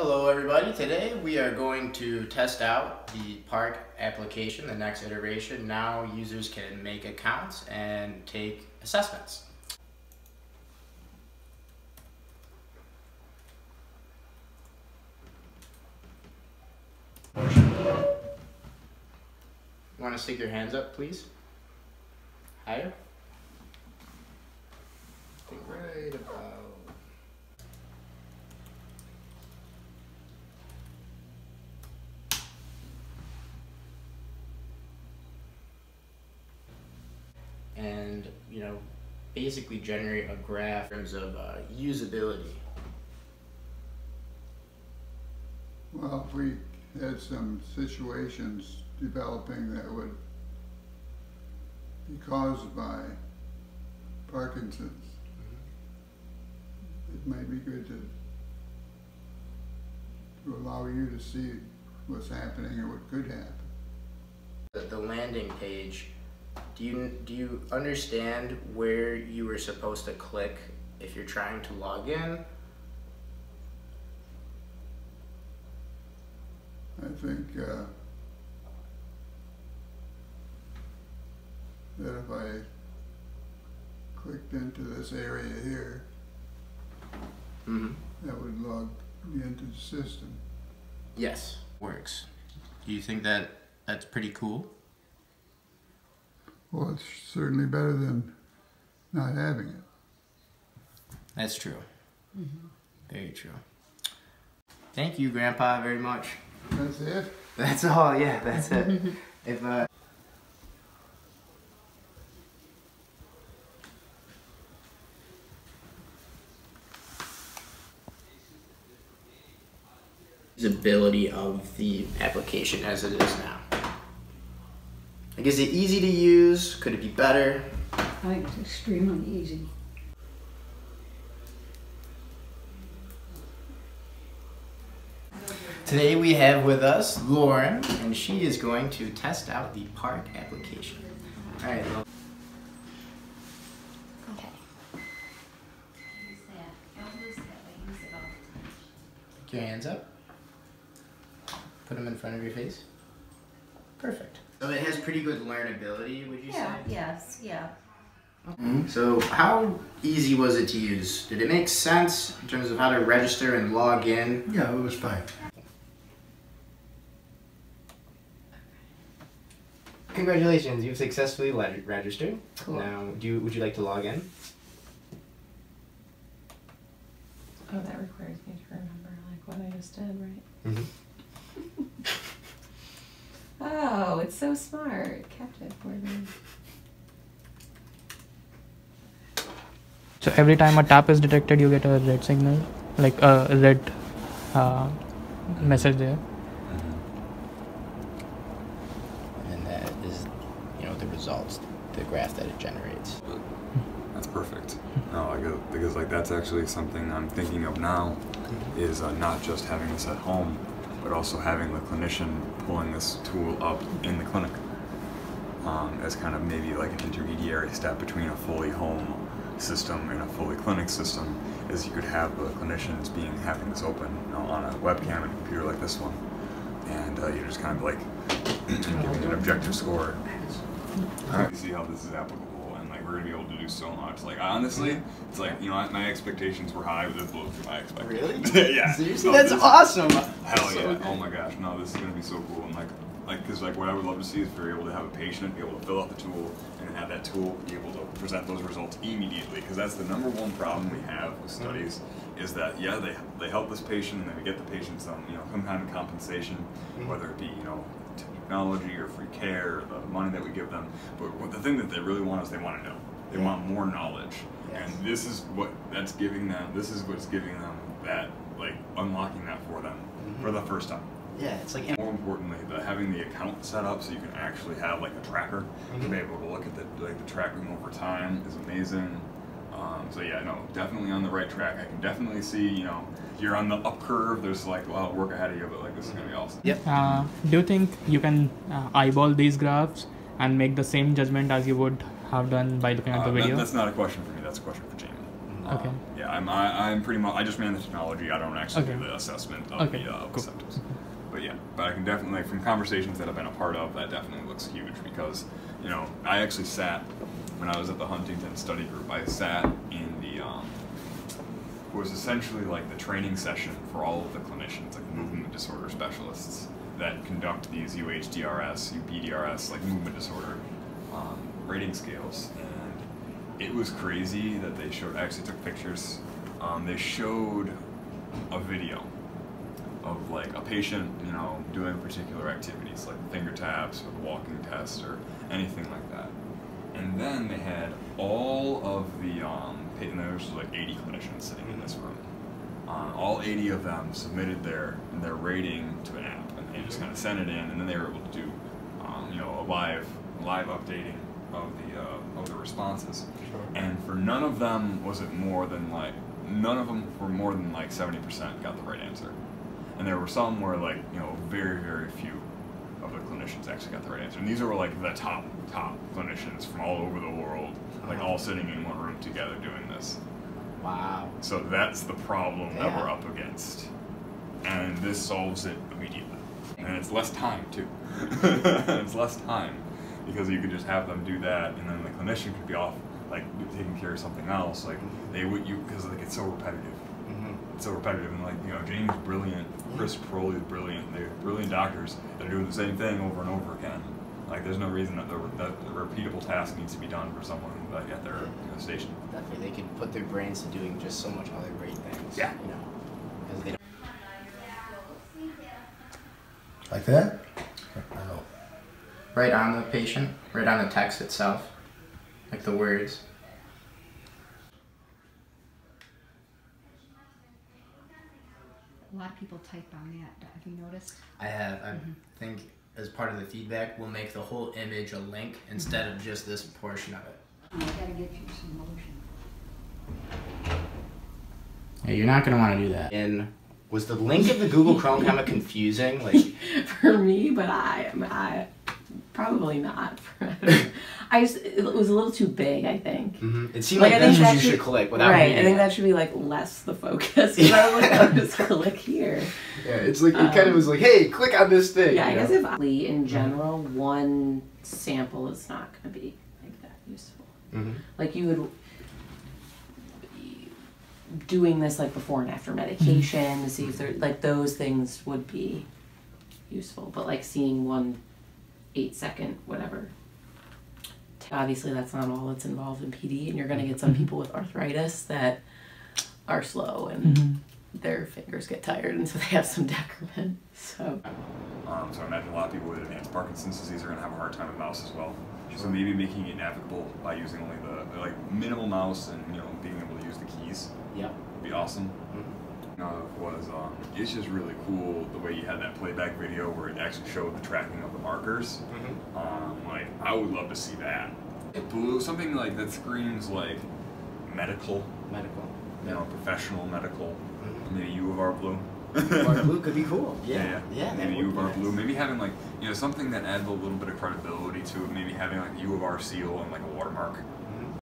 Hello everybody, today we are going to test out the Park application, the next iteration. Now users can make accounts and take assessments. Want to stick your hands up, please? Higher. I think right about... and basically generate a graph in terms of usability. Well, if we had some situations developing that would be caused by Parkinson's, it might be good to allow you to see what's happening or what could happen. The landing page, do you understand where you were supposed to click if you're trying to log in? I think that if I clicked into this area here, that would log me into the system. Yes, works. Do you think that that's pretty cool? Well, it's certainly better than not having it. That's true. Very true. Thank you, Grandpa, very much. That's it? That's all, yeah, that's it. If usability of the application as it is now. Like, is it easy to use? Could it be better? I think it's extremely easy. Today we have with us Lauren, and she is going to test out the Park application. All right. Okay. Keep your hands up. Put them in front of your face. Perfect. So it has pretty good learnability, would you say? Yes, yeah. So how easy was it to use? Did it make sense in terms of how to register and log in? Yeah, it was fine. Congratulations, you've successfully registered. Cool. Now, would you like to log in? Oh, that requires me to remember like what I just did, right? Oh, it's so smart. It kept it for me. So every time a tap is detected, you get a red signal, like a red message there. And that is, the results, the graph that it generates. That's perfect. No, because that's actually something I'm thinking of now, is not just having this at home, but also having the clinician pulling this tool up in the clinic as kind of maybe like an intermediary step between a fully home system and a fully clinic system, is you could have the clinicians having this open on a webcam and a computer like this one, and you're just kind of like giving an objective score. You see how this is applicable, and like we're gonna be able to do so much. Like honestly, it's like my expectations were high, but this blew through my expectations. Really? Yeah. Seriously? That's awesome. Hell yeah! Oh my gosh! No, this is gonna be so cool. And because what I would love to see is for you able to have a patient be able to fill out the tool and have that tool be able to present those results immediately. Because that's the number one problem we have with studies, is that they help this patient and they get the patient some kind of compensation, whether it be technology or free care, or the money that we give them. But the thing that they really want is they want to know. They want more knowledge, and this is what's giving them that, unlocking that for them for the first time. Yeah, it's like... More importantly, having the account set up so you can actually have a tracker to be able to look at the tracking over time is amazing. So yeah, no, definitely on the right track. I can definitely see, you're on the up curve. There's a lot of work ahead of you, but this is gonna be awesome. Yep. Do you think you can eyeball these graphs and make the same judgment as you would have done by looking at the video? That's not a question for me. That's a question for Jamie. Okay. Yeah. Yeah, I'm pretty much, I just man the technology. I don't actually do Okay. the assessment of Okay, the cool. symptoms. But yeah, but I can definitely, from conversations that I've been a part of, that definitely looks huge because, you know, I actually sat, when I was at the Huntington study group, I sat in the, was essentially like the training session for all of the clinicians, like movement disorder specialists that conduct these UHDRS, UPDRS, like movement disorder rating scales. And it was crazy that they showed, I actually took pictures, they showed a video of like a patient, you know, doing particular activities like finger taps or the walking test or anything like that. And then they had all of the, and there was like 80 clinicians sitting in this room. All 80 of them submitted their rating to an app, and they just kind of sent it in, and then they were able to do, you know, a live updating of the responses. Sure. And for none of them was it more than like, none of them were more than like 70% got the right answer. And there were some where like, you know, very, very few of the clinicians actually got the right answer. And these were like the top clinicians from all over the world, like all sitting in one room together doing this. Wow. So that's the problem that Yeah. we're up against. And this solves it immediately. And it's less time too. It's less time because you could just have them do that and then the clinician could be off like taking care of something else. Like they would, because like it's so repetitive. It's so repetitive, and like, you know, James is brilliant, Chris Proley is brilliant. They're brilliant doctors. They're doing the same thing over and over again. Like there's no reason that the repeatable task needs to be done for someone like at their, you know, station. Definitely, they can put their brains to doing just so much other great things. Yeah. You know, because they don't. Like that? Right on the patient, right on the text itself, like the words. A lot of people type on that. Have you noticed? I have. I think as part of the feedback, we'll make the whole image a link instead of just this portion of it. I gotta get you some motion. Yeah, you're not gonna want to do that. And was the link of the Google Chrome kind of confusing? Like, For me, but I probably not. It was a little too big, I think. it seemed Like, like I think that's what that you should should- click without Right, reading I think it. that should be like less the focus. Because I was like, I'll just click here. Yeah, it's like it kind of was like, hey, click on this thing. Yeah, I you guess know? if in general, one sample is not going to be like that useful. Like you would doing this like before and after medication to see if there like those things would be useful, but like seeing 1 8-second whatever. Obviously, that's not all that's involved in PD, and you're going to get some people with arthritis that are slow and their fingers get tired, and so they have some decrement. So So I imagine a lot of people with advanced Parkinson's disease are going to have a hard time with mouse as well. So maybe making it navigable by using only the like minimal mouse and, you know, being able to use the keys Yep. would be awesome. It's just really cool the way you had that playback video where it actually showed the tracking of the markers. Like I would love to see that. Blue, something like that screams like medical, Medical. you know, professional medical. Maybe U of R Blue. Or blue could be cool. Yeah. that Maybe would U of be R nice. Blue. Maybe having like, you know, something that adds a little bit of credibility to it. Maybe having like the U of R seal and like a watermark.